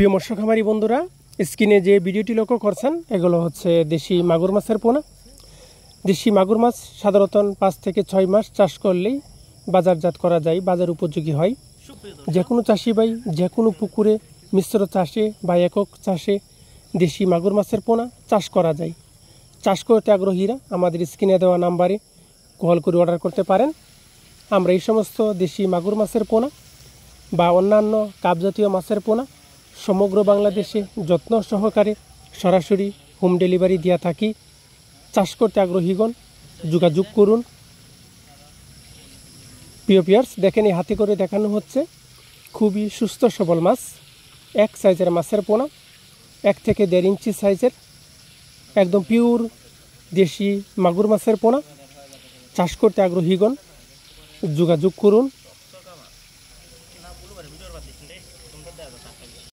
প্রিয় মৎস্য খামারি বন্ধুরা, স্ক্রিনে যে ভিডিওটি লক্ষ্য করছেন এগুলো হচ্ছে দেশি মাগুর মাছের পোনা। দেশি মাগুর মাছ সাধারণত 5 থেকে 6 মাস চাষ করলেই বাজারজাত করা যায়, বাজার উপযোগী হয়। যে কোনো চাষি ভাই যে কোনো পুকুরে মিশ্র চাষে বা একক চাষে দেশি মাগুর মাছের পোনা চাষ করা যায়। চাষ করতে আগ্রহীরা আমাদের স্ক্রিনে দেওয়া নাম্বারে কল করে অর্ডার করতে পারেন। আমরা এই সমস্ত দেশি মাগুর মাছের পোনা বা অন্যান্য কাপজাতীয় মাছের পোনা সমগ্র বাংলাদেশে যত্ন সহকারে সরাসরি হোম ডেলিভারি দিয়া থাকি। চাষ করতে আগ্রহীগণ যোগাযোগ করুন। প্রিয় ভিউয়ার্স, দেখেন এই হাতে করে দেখানো হচ্ছে খুবই সুস্থ সবল মাছ, এক সাইজের মাছের পোনা, 1 থেকে 1.5 ইঞ্চি সাইজের একদম পিওর দেশি মাগুর মাছের পোনা। চাষ করতে আগ্রহীগণ যোগাযোগ করুন।